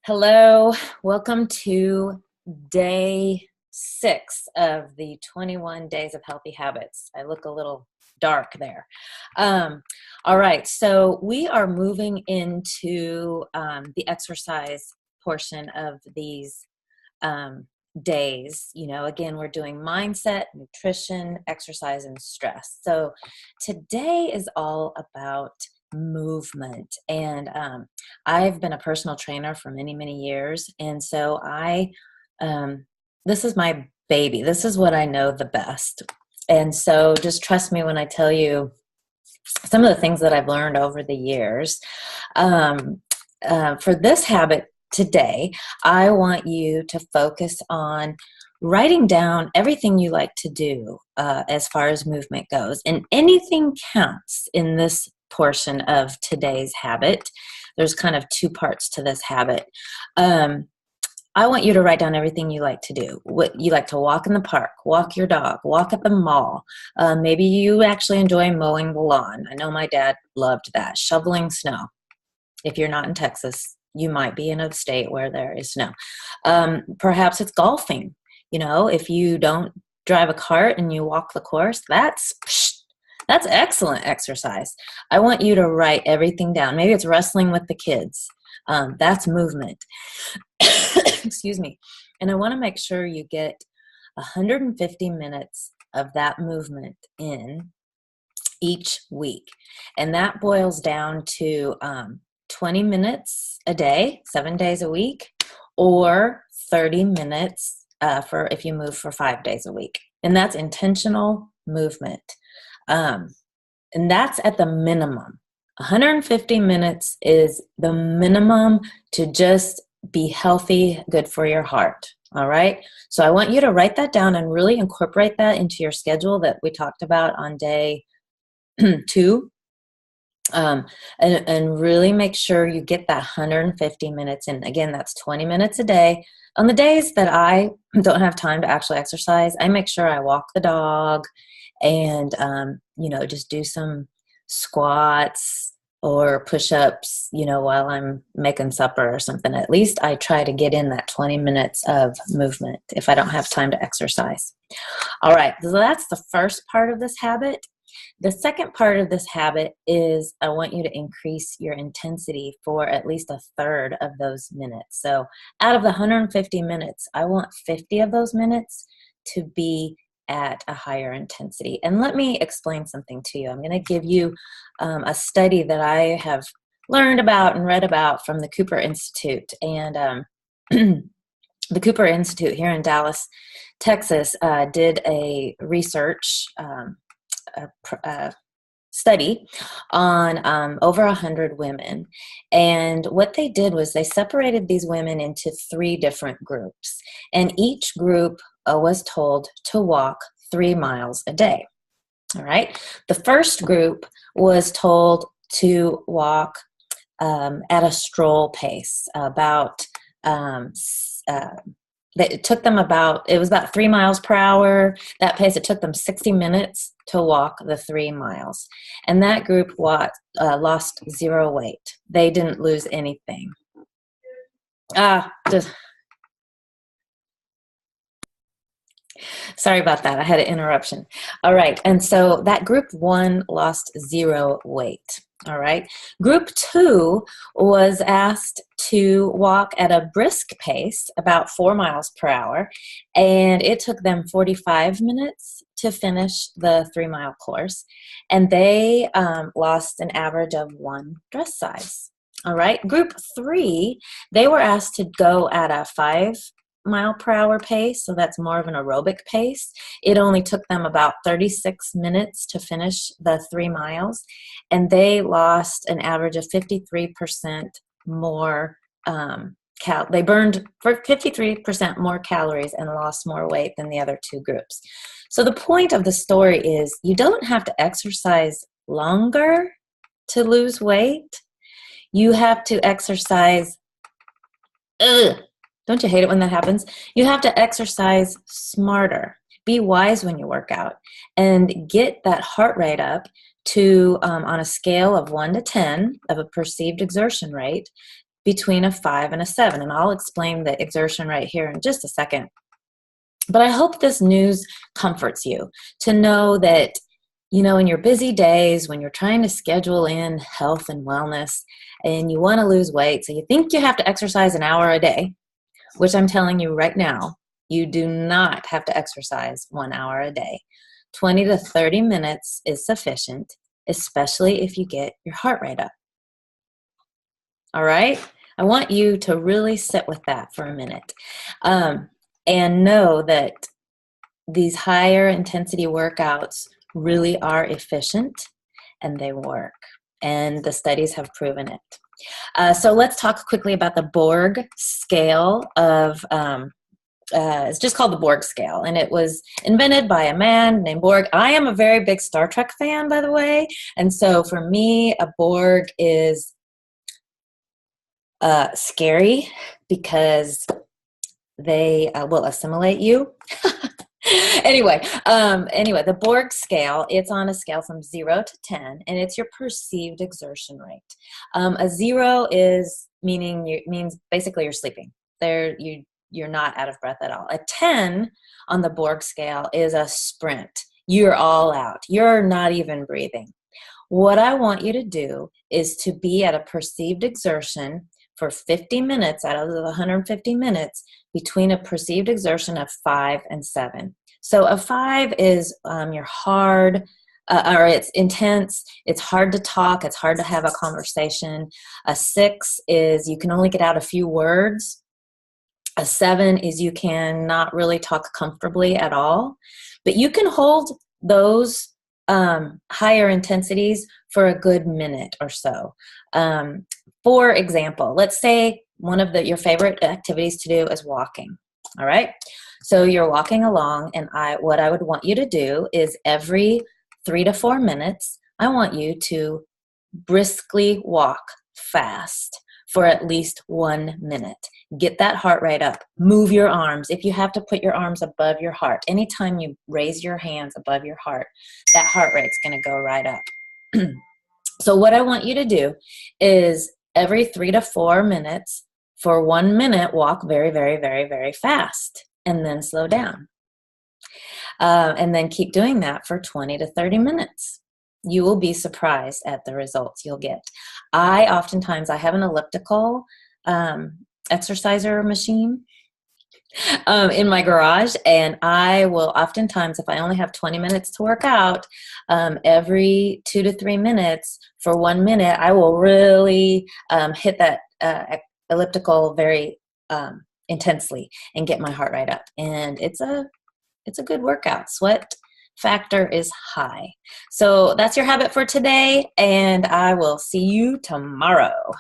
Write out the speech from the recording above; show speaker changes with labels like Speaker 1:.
Speaker 1: Hello, welcome to day 6 of the 21 days of healthy habits. I look a little dark there. All right, so we are moving into the exercise portion of these days. Again, we're doing mindset, nutrition, exercise, and stress. So today is all about movement. And I've been a personal trainer for many, many years. And so this is my baby. This is what I know the best. And so just trust me when I tell you some of the things that I've learned over the years. For this habit today, I want you to focus on writing down everything you like to do as far as movement goes. And anything counts in this portion of today's habit. There's kind of two parts to this habit. I want you to write down everything you like to do. What you like to walk in the park, walk your dog, walk at the mall. Maybe you actually enjoy mowing the lawn. I know my dad loved that. Shoveling snow. If you're not in Texas, you might be in a state where there is snow. Perhaps it's golfing. If you don't drive a cart and you walk the course, that's excellent exercise. I want you to write everything down. Maybe it's wrestling with the kids. That's movement. Excuse me. And I want to make sure you get 150 minutes of that movement in each week. And that boils down to 20 minutes a day, 7 days a week, or 30 minutes for if you move for 5 days a week. And that's intentional movement. And that's at the minimum. 150 minutes is the minimum to just be healthy, good for your heart. All right. So I want you to write that down and really incorporate that into your schedule that we talked about on day 2. And really make sure you get that 150 minutes in. Again, that's 20 minutes a day. On the days that I don't have time to actually exercise, I make sure I walk the dog and, just do some squats or push-ups, while I'm making supper or something. At least I try to get in that 20 minutes of movement if I don't have time to exercise. All right, so that's the first part of this habit. The second part of this habit is I want you to increase your intensity for at least a third of those minutes. So out of the 150 minutes, I want 50 of those minutes to be at a higher intensity. And let me explain something to you. I'm going to give you a study that I have learned about and read about from the Cooper Institute. And the Cooper Institute here in Dallas, Texas, did a research study on over 100 women. And what they did was they separated these women into 3 different groups. And each group was told to walk 3 miles a day. All right. The first group was told to walk at a stroll pace, it was about 3 miles per hour. That pace, it took them 60 minutes to walk the 3 miles. And that group lost 0 weight. They didn't lose anything. Sorry about that. I had an interruption. All right. And so that group 1 lost 0 weight. All right. Group 2 was asked to walk at a brisk pace, about 4 miles per hour, and it took them 45 minutes to finish the 3-mile course, and they lost an average of 1 dress size. All right. Group 3, they were asked to go at a 5-mile-per-hour pace, so that's more of an aerobic pace. It only took them about 36 minutes to finish the 3 miles, and they lost an average of 53% more they burned for 53% more calories and lost more weight than the other 2 groups. So the point of the story is you don't have to exercise longer to lose weight. You have to exercise don't you hate it when that happens? You have to exercise smarter. Be wise when you work out and get that heart rate up to, on a scale of 1 to 10 of a perceived exertion rate, between a 5 and a 7. And I'll explain the exertion right here in just a second. But I hope this news comforts you to know that, you know, in your busy days when you're trying to schedule in health and wellness and you want to lose weight, so you think you have to exercise an hour a day, which I'm telling you right now, you do not have to exercise 1 hour a day. 20 to 30 minutes is sufficient, especially if you get your heart rate up. All right? I want you to really sit with that for a minute. And know that these higher intensity workouts really are efficient and they work. And the studies have proven it. So let's talk quickly about the Borg scale of, it's just called the Borg scale. And it was invented by a man named Borg. I am a very big Star Trek fan, by the way. And so for me, a Borg is scary because they will assimilate you. Anyway, the Borg scale, it's on a scale from 0 to 10, and it's your perceived exertion rate. A 0 means basically you're sleeping. You're not out of breath at all. A 10 on the Borg scale is a sprint. You're all out. You're not even breathing. What I want you to do is to be at a perceived exertion for 50 minutes out of the 150 minutes between a perceived exertion of 5 and 7. So a 5 is you're hard, or it's intense, it's hard to talk, it's hard to have a conversation. A 6 is you can only get out a few words. A 7 is you cannot really talk comfortably at all. But you can hold those higher intensities for a good minute or so. For example, let's say one of your favorite activities to do is walking. All right. So you're walking along, and what I would want you to do is every 3 to 4 minutes, I want you to briskly walk fast for at least 1 minute. Get that heart rate up. Move your arms. If you have to put your arms above your heart, anytime you raise your hands above your heart, that heart rate's going to go right up. So what I want you to do is every 3 to 4 minutes, for 1 minute, walk very, very, very, very fast, and then slow down. And then keep doing that for 20 to 30 minutes. You will be surprised at the results you'll get. I have an elliptical exerciser machine in my garage, and I will oftentimes, if I only have 20 minutes to work out, every 2 to 3 minutes for 1 minute, I will really hit that elliptical very intensely and get my heart rate up. And it's a good workout. Sweat factor is high. So that's your habit for today, and I will see you tomorrow.